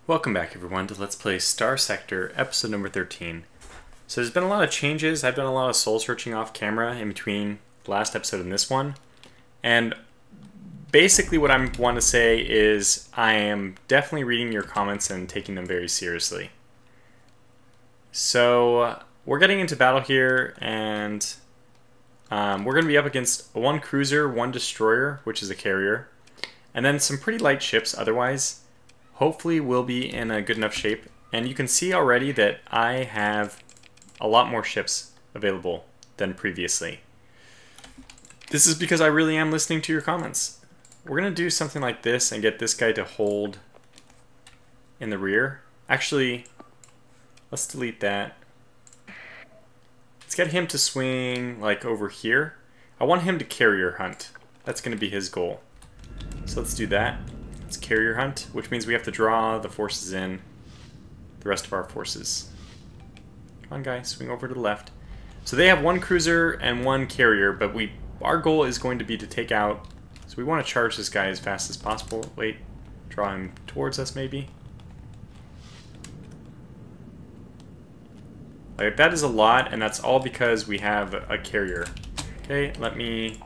Welcome back everyone to Let's Play Starsector episode number 13. So there's been a lot of changes. I've done a lot of soul searching off camera in between the last episode and this one. And basically what I want to say is I am definitely reading your comments and taking them very seriously. So we're getting into battle here, and we're going to be up against one cruiser, one destroyer, which is a carrier, and then some pretty light ships otherwise. Hopefully we'll be in a good enough shape, and you can see already that I have a lot more ships available than previously. This is because I really am listening to your comments. We're going to do something like this and get this guy to hold in the rear. Actually, let's delete that. Let's get him to swing like over here. I want him to carrier hunt. That's going to be his goal. So let's do that. Let's carrier hunt, which means we have to draw the forces in, the rest of our forces. Come on, guys, swing over to the left. So they have one cruiser and one carrier, but our goal is going to be to take out. So we want to charge this guy as fast as possible. Wait, draw him towards us maybe. Like, that is a lot, and that's all because we have a carrier. Okay, let me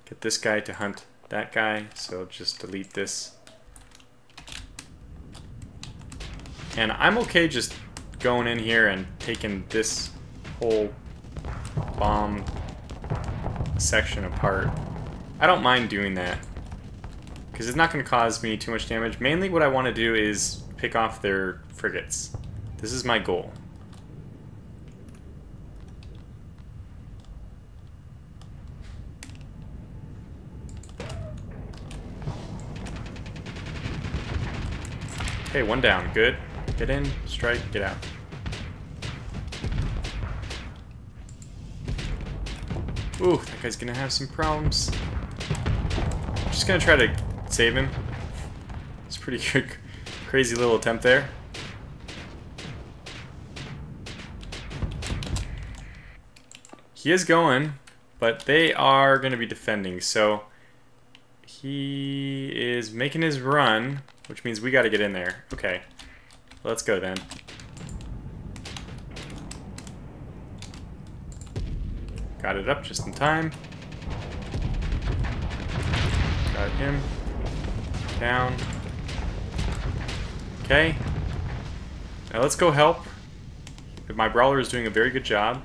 get this guy to hunt that guy. So just delete this. And I'm okay just going in here and taking this whole bomb section apart. I don't mind doing that, because it's not going to cause me too much damage. Mainly what I want to do is pick off their frigates. This is my goal. Okay, one down. Good. Get in, strike, get out. Ooh, that guy's gonna have some problems. I'm just gonna try to save him. It's a pretty good, crazy little attempt there. He is going, but they are gonna be defending, so he is making his run, which means we gotta get in there. Okay. Let's go then. Got it up just in time. Got him. Down. Okay. Now let's go help. My brawler is doing a very good job.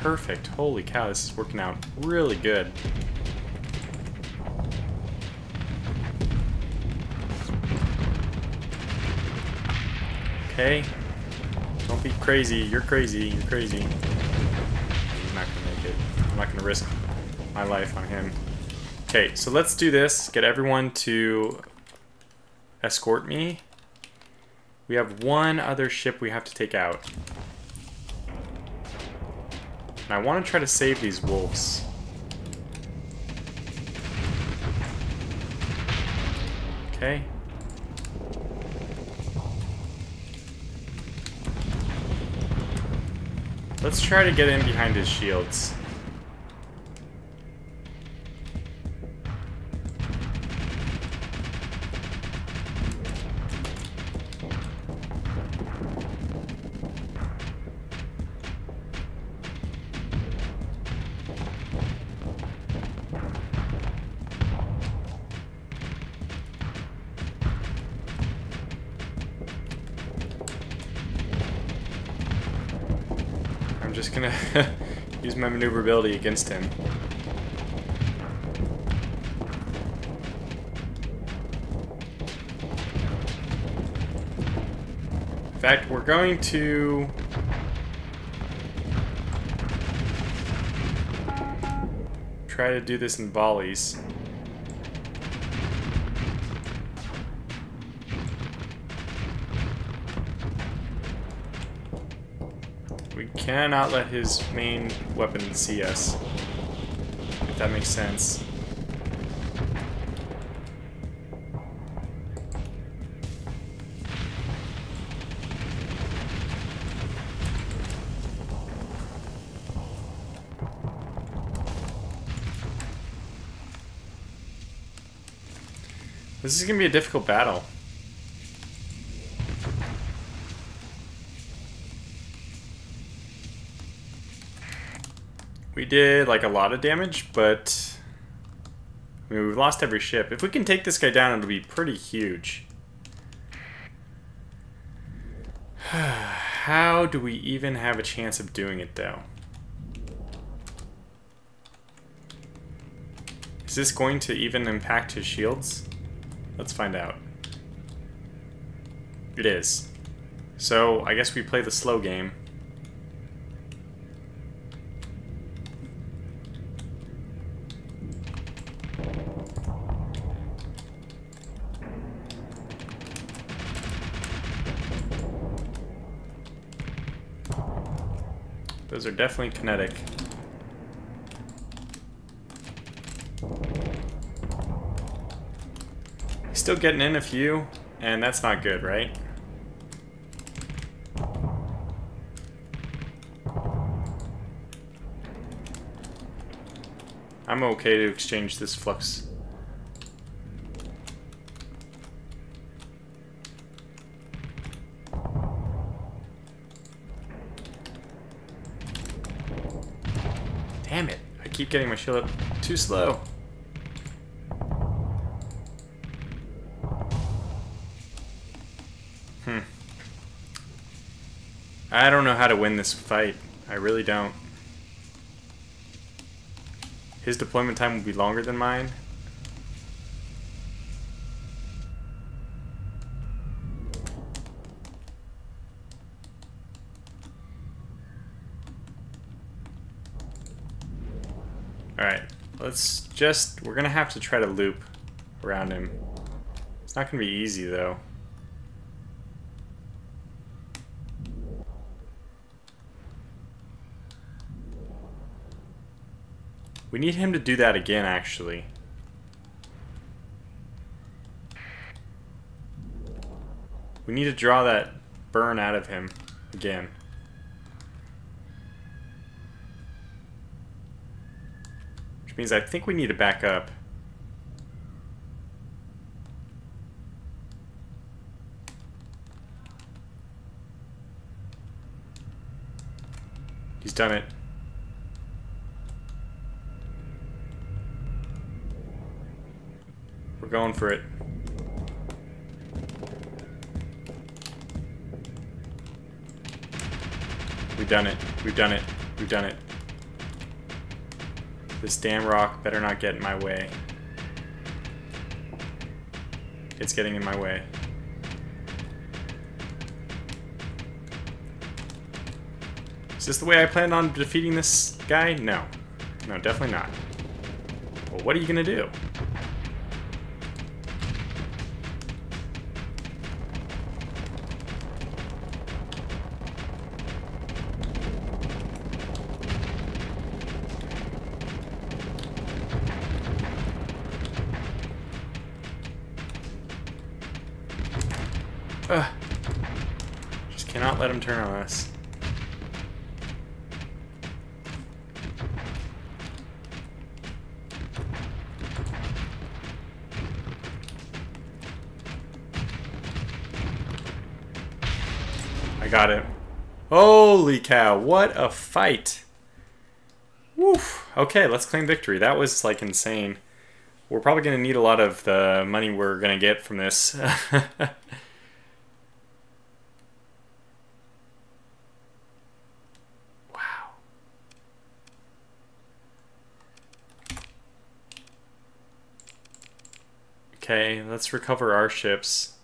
Perfect. Holy cow, this is working out really good. Okay. Don't be crazy. You're crazy. You're crazy. I'm not gonna make it. I'm not gonna risk my life on him. Okay, so let's do this. Get everyone to escort me. We have one other ship we have to take out. And I want to try to save these wolves. Okay. Let's try to get in behind his shields. I'm just gonna use my maneuverability against him. In fact, we're going to try to do this in volleys. We cannot let his main weapon see us, if that makes sense. This is gonna be a difficult battle. We did like a lot of damage, but I mean, we've lost every ship. If we can take this guy down, it'll be pretty huge. How do we even have a chance of doing it, though? Is this going to even impact his shields? Let's find out. It is. So, I guess we play the slow game. Those are definitely kinetic. He's still getting in a few, and that's not good, right? I'm okay to exchange this flux. Damn it, I keep getting my shield up too slow. I don't know how to win this fight. I really don't. His deployment time will be longer than mine. Alright, we're gonna have to try to loop around him. It's not gonna be easy though. We need him to do that again, actually. We need to draw that burn out of him again. Which means I think we need to back up. He's done it. We're going for it. We've done it. We've done it. We've done it. This damn rock better not get in my way. It's getting in my way. Is this the way I planned on defeating this guy? No. No, definitely not. Well, what are you gonna do? Just cannot let him turn on us. I got it. Holy cow, what a fight. Woof. Okay, let's claim victory. That was like insane. We're probably going to need a lot of the money we're going to get from this. Wow. Okay, let's recover our ships.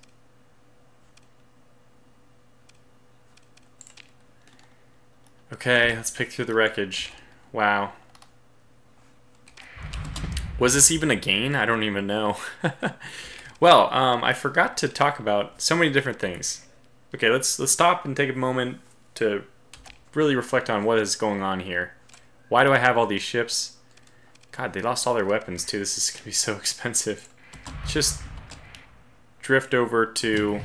Okay, let's pick through the wreckage. Wow. Was this even a gain? I don't even know. Well, I forgot to talk about so many different things. Okay, let's stop and take a moment to really reflect on what is going on here. Why do I have all these ships? God, they lost all their weapons too. This is going to be so expensive. Just drift over to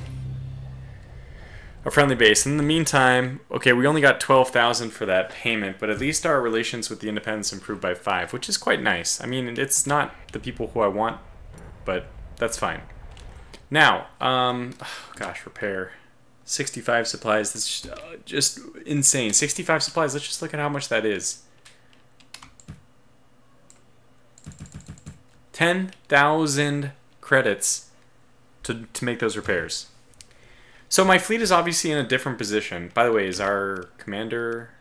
a friendly base. In the meantime, okay, we only got 12,000 for that payment, but at least our relations with the independents improved by 5, which is quite nice. I mean, it's not the people who I want, but that's fine. Now, oh gosh, repair. 65 supplies. That's just insane. 65 supplies. Let's just look at how much that is. 10,000 credits to make those repairs. So my fleet is obviously in a different position. By the way, is our commander...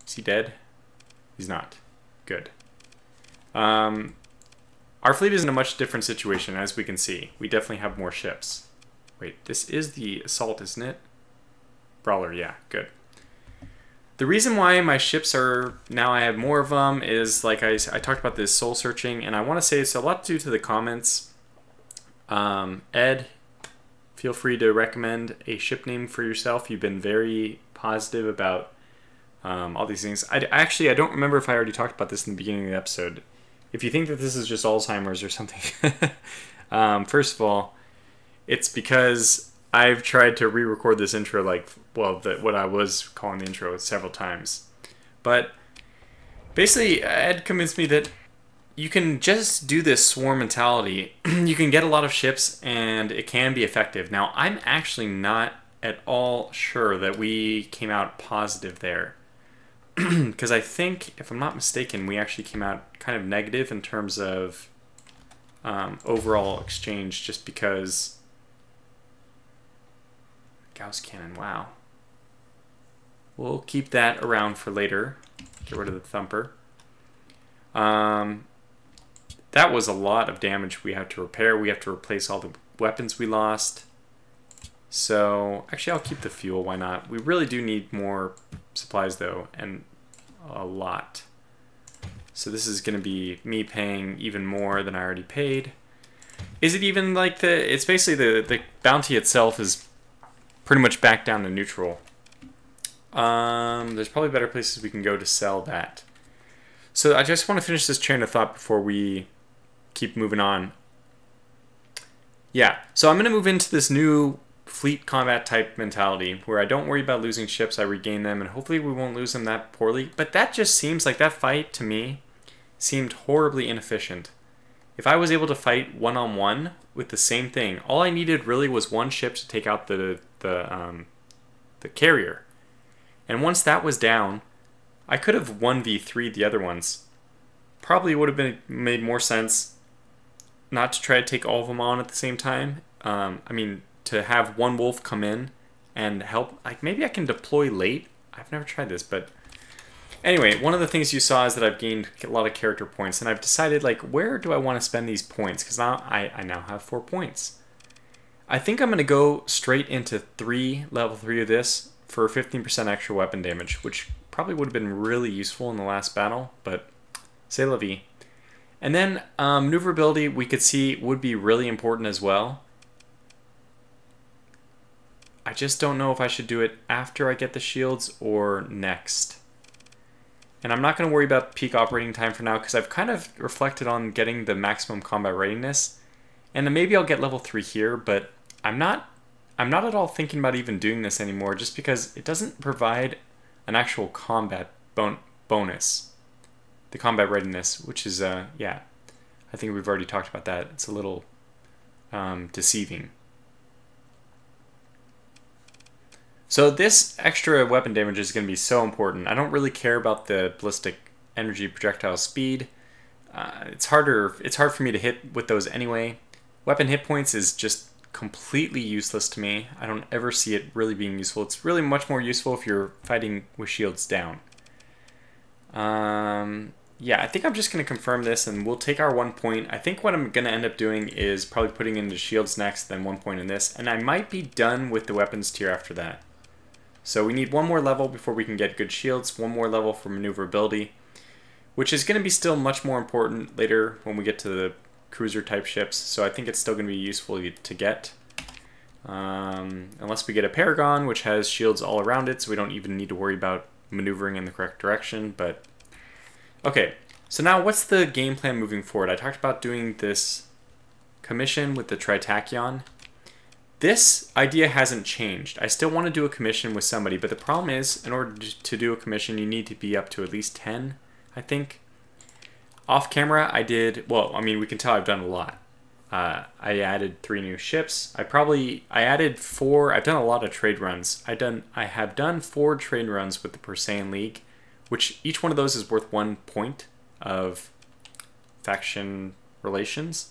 Is he dead? He's not. Good. Our fleet is in a much different situation, as we can see. We definitely have more ships. Wait, this is the assault, isn't it? Brawler, yeah, good. The reason why my ships are, now I have more of them, is like I talked about this soul searching, and I want to say it's a lot due to the comments. Ed, feel free to recommend a ship name for yourself. You've been very positive about all these things. I don't remember if I already talked about this in the beginning of the episode. If you think that this is just Alzheimer's or something, first of all, it's because I've tried to re-record this intro like, well, what I was calling the intro several times. But basically, Ed convinced me that you can just do this swarm mentality. You can get a lot of ships and it can be effective. Now, I'm actually not at all sure that we came out positive there. Because I think, if I'm not mistaken, we actually came out kind of negative in terms of overall exchange, just because... Gauss cannon, wow. We'll keep that around for later. Get rid of the thumper. That was a lot of damage we have to repair. We have to replace all the weapons we lost. So, actually I'll keep the fuel, why not? We really do need more supplies though, and a lot. So this is going to be me paying even more than I already paid. Is it even like it's basically the bounty itself is pretty much back down to neutral. There's probably better places we can go to sell that. So I just want to finish this train of thought before we keep moving on. Yeah, so I'm going to move into this new fleet combat type mentality where I don't worry about losing ships, I regain them, and hopefully we won't lose them that poorly. But that just seems like that fight, to me, seemed horribly inefficient. If I was able to fight one-on-one with the same thing, all I needed really was one ship to take out the carrier. And once that was down, I could have 1v3'd the other ones. Probably would have made more sense not to try to take all of them on at the same time. I mean, to have one wolf come in and help. Like, maybe I can deploy late. I've never tried this, but anyway, one of the things you saw is that I've gained a lot of character points, and I've decided, like, where do I want to spend these points? Because now I now have 4 points. I think I'm going to go straight into level 3 of this for 15% extra weapon damage, which probably would have been really useful in the last battle, but c'est la vie. And then maneuverability, we could see, would be really important as well. I just don't know if I should do it after I get the shields or next. And I'm not going to worry about peak operating time for now because I've kind of reflected on getting the maximum combat readiness. And then maybe I'll get level 3 here, but I'm not at all thinking about even doing this anymore just because it doesn't provide an actual combat bonus. The combat readiness, which is, yeah, I think we've already talked about that. It's a little deceiving. So this extra weapon damage is going to be so important. I don't really care about the ballistic energy projectile speed. It's hard for me to hit with those anyway. Weapon hit points is just completely useless to me. I don't ever see it really being useful. It's really much more useful if you're fighting with shields down. Yeah, I think I'm just going to confirm this and we'll take our 1 point. I think what I'm going to end up doing is probably putting in the shields next, then 1 point in this. And I might be done with the weapons tier after that. So we need one more level before we can get good shields, one more level for maneuverability, which is going to be still much more important later when we get to the cruiser type ships. So I think it's still going to be useful to get. Unless we get a Paragon, which has shields all around it, so we don't even need to worry about maneuvering in the correct direction. But okay, so now what's the game plan moving forward? I talked about doing this commission with the Tritachyon. This idea hasn't changed. I still want to do a commission with somebody, but the problem is, in order to do a commission, you need to be up to at least 10, I think. Off camera, I did, well, I mean, we can tell I've done a lot. I added 3 new ships. I added 4. I've done a lot of trade runs. I have done 4 trade runs with the Perseian League, which each one of those is worth 1 point of faction relations.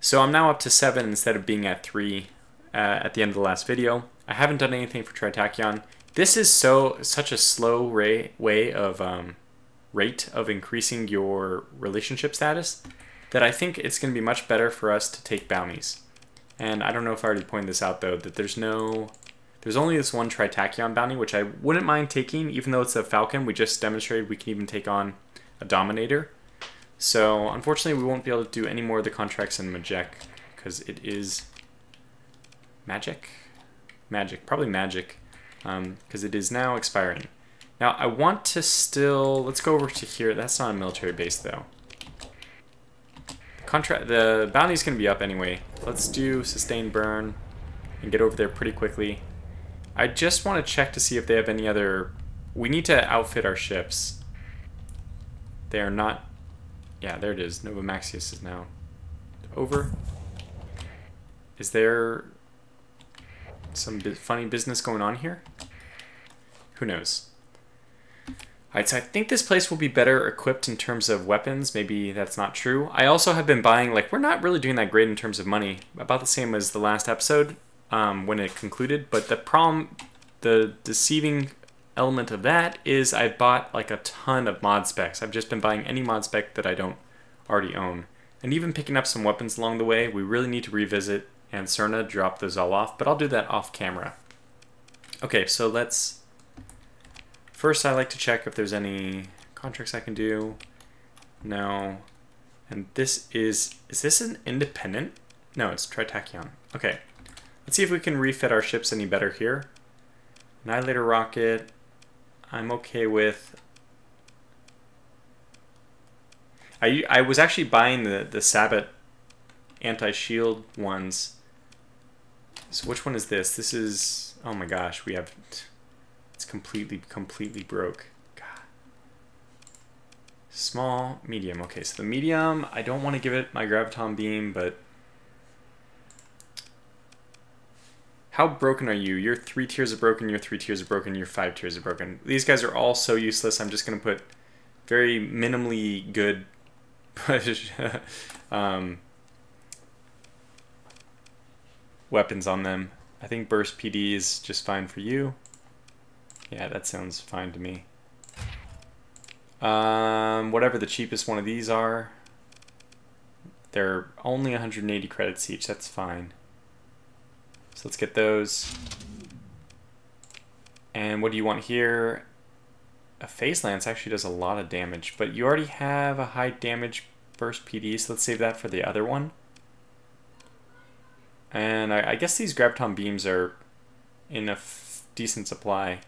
So I'm now up to 7 instead of being at 3 at the end of the last video. I haven't done anything for Tritachyon. This is such a slow way of rate of increasing your relationship status that I think it's going to be much better for us to take bounties. And I don't know if I already pointed this out though, that there's only this one Tritachyon bounty, which I wouldn't mind taking, even though it's a Falcon. We just demonstrated we can even take on a Dominator. So unfortunately we won't be able to do any more of the contracts in Magic, because it is Magic, probably Magic, because it is now expiring. Now I want to still, let's go over to here. That's not a military base though. The bounty's going to be up anyway. Let's do sustain burn and get over there pretty quickly. I just want to check to see if they have any other... We need to outfit our ships. They are not... Yeah, there it is. Nova Maxius is now over. Is there some funny business going on here? Who knows? Alright, so I think this place will be better equipped in terms of weapons. Maybe that's not true. I also have been buying, like, we're not really doing that great in terms of money. About the same as the last episode when it concluded. But the problem, the deceiving element of that is I bought like a ton of mod specs. I've just been buying any mod spec that I don't already own. And even picking up some weapons along the way. We really need to revisit and Cerna drop those all off. But I'll do that off camera. Okay, so let's... First, I like to check if there's any contracts I can do. No. And this is this an independent? No, it's Tritachyon. Okay. Let's see if we can refit our ships any better here. Annihilator rocket. I'm okay with... I was actually buying the Sabbat anti-shield ones. So which one is this? This is... Oh my gosh, we have... It's completely broke. God. Small, medium. Okay, so the medium, I don't want to give it my graviton beam, but how broken are you? You're 3 tiers of broken, you're 3 tiers of broken, you're 5 tiers of broken. These guys are all so useless. I'm just going to put very minimally good weapons on them. I think burst PD is just fine for you. Yeah, that sounds fine to me. Whatever the cheapest one of these are. They're only 180 credits each, that's fine. So let's get those. And what do you want here? A Phase Lance actually does a lot of damage, but you already have a high damage burst PD, so let's save that for the other one. And I guess these graviton beams are in a decent supply.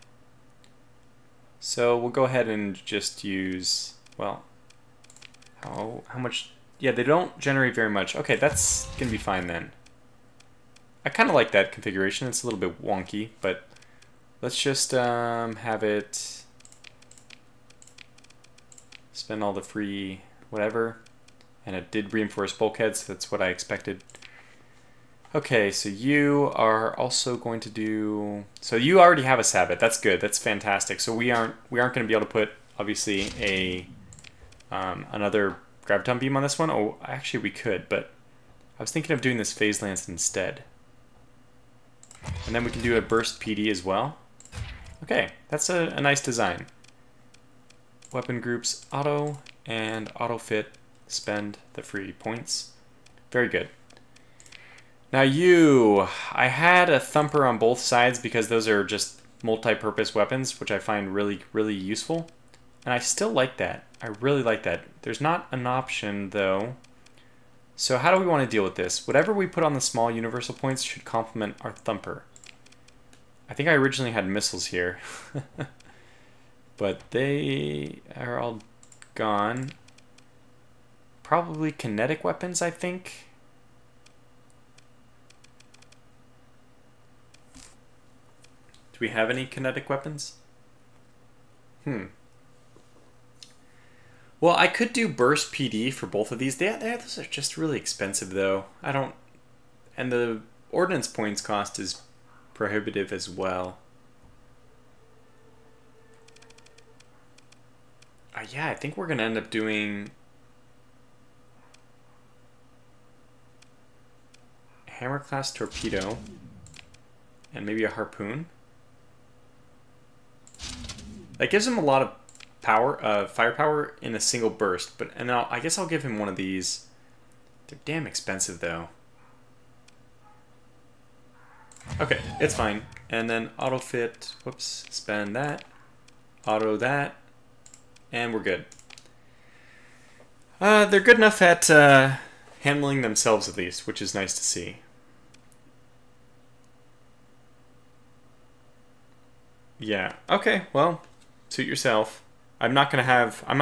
So we'll go ahead and just use, well, how much? Yeah, they don't generate very much. Okay, that's going to be fine then. I kind of like that configuration. It's a little bit wonky, but let's just have it spend all the free whatever. And it did reinforce bulkheads, so that's what I expected. Okay, so you are also going to do... So you already have a Sabbath. That's good. That's fantastic. So we aren't going to be able to put, obviously, a another graviton beam on this one. Oh, actually we could, but I was thinking of doing this Phase Lance instead. And then we can do a burst PD as well. Okay, that's a nice design. Weapon groups auto and auto fit. Spend the free points. Very good. Now I had a thumper on both sides because those are just multi-purpose weapons, which I find really useful. And I still like that. I really like that. There's not an option though. So how do we want to deal with this? Whatever we put on the small universal points should complement our thumper. I think I originally had missiles here. But they are all gone. Probably kinetic weapons, I think. Do we have any kinetic weapons? Well, Well, I could do burst PD for both of these. Those are just really expensive, though. I don't... And the ordnance points cost is prohibitive as well. Yeah, I think we're going to end up doing... Hammer class torpedo. And maybe a harpoon. That gives him a lot of power, firepower in a single burst. I guess I'll give him one of these. They're damn expensive, though. Okay, it's fine. And then auto fit. Whoops, spend that. Auto that. And we're good. They're good enough at handling themselves, at least, which is nice to see. Yeah. Okay, well, suit yourself. I'm not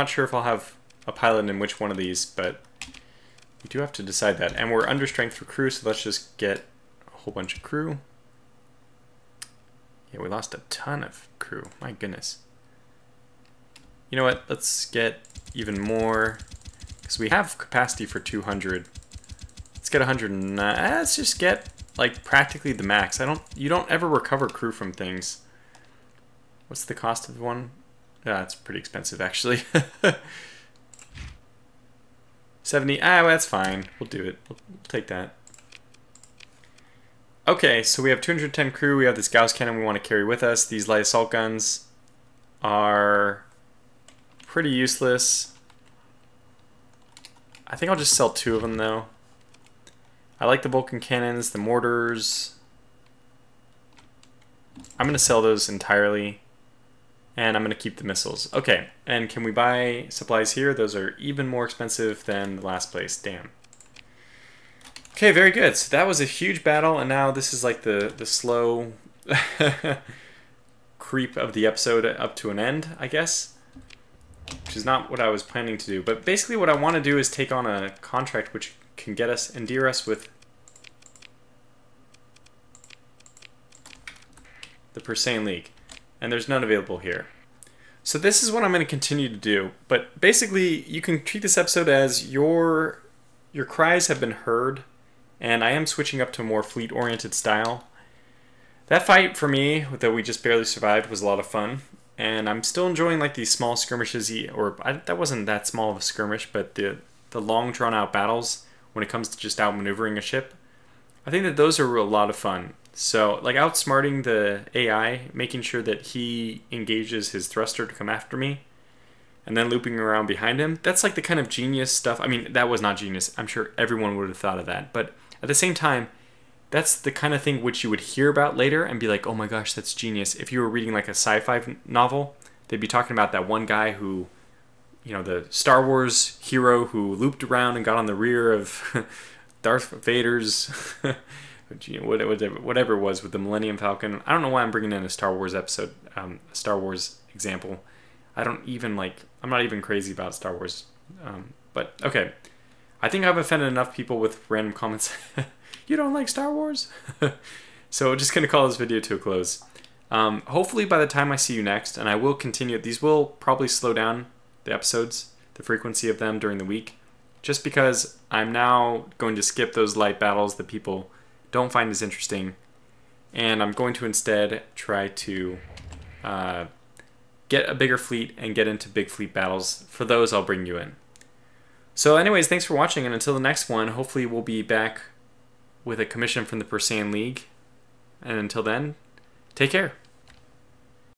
sure if I'll have a pilot in which one of these, but we do have to decide that. And we're under strength for crew, so let's just get a whole bunch of crew. Yeah, we lost a ton of crew. My goodness. You know what? Let's get even more, because we have capacity for 200. Let's get 109. Let's just get like practically the max. You don't ever recover crew from things. What's the cost of one? It's pretty expensive, actually. 70. Well, that's fine. We'll do it. We'll take that. Okay, so we have 210 crew. We have this Gauss cannon we want to carry with us. These light assault guns are pretty useless. I think I'll just sell 2 of them, though. I like the Vulcan cannons, the mortars. I'm going to sell those entirely. And I'm going to keep the missiles. Okay, and can we buy supplies here? Those are even more expensive than the last place. Damn. Okay, very good. So that was a huge battle, and now this is like the slow creep of the episode up to an end, I guess. Which is not what I was planning to do. But basically what I want to do is take on a contract which can get us, endear us with the Persane League. And there's none available here. So this is what I'm going to continue to do. But basically, you can treat this episode as your cries have been heard, and I am switching up to a more fleet-oriented style. That fight for me, that we just barely survived, was a lot of fun. And I'm still enjoying like these small skirmishes, that wasn't that small of a skirmish, but the long drawn-out battles when it comes to just outmaneuvering a ship. I think that those are a lot of fun. So, like outsmarting the AI, making sure that he engages his thruster to come after me, and then looping around behind him, that's like the kind of genius stuff. I mean, that was not genius. I'm sure everyone would have thought of that. But at the same time, that's the kind of thing which you would hear about later and be like, oh my gosh, that's genius. If you were reading like a sci-fi novel, they'd be talking about that one guy who, you know, the Star Wars hero who looped around and got on the rear of Darth Vader's... whatever it was with the Millennium Falcon. I don't know why I'm bringing in a Star Wars episode, Star Wars example. I'm not even crazy about Star Wars. But okay, I think I've offended enough people with random comments. You don't like Star Wars? So we're just going to call this video to a close. Hopefully by the time I see you next, and I will continue, these will probably slow down the episodes, the frequency of them during the week, just because I'm now going to skip those light battles that people don't find as interesting, and I'm going to instead try to get a bigger fleet and get into big fleet battles. For those, I'll bring you in. So anyways, thanks for watching, and until the next one, hopefully we'll be back with a commission from the Persane League. And until then, take care.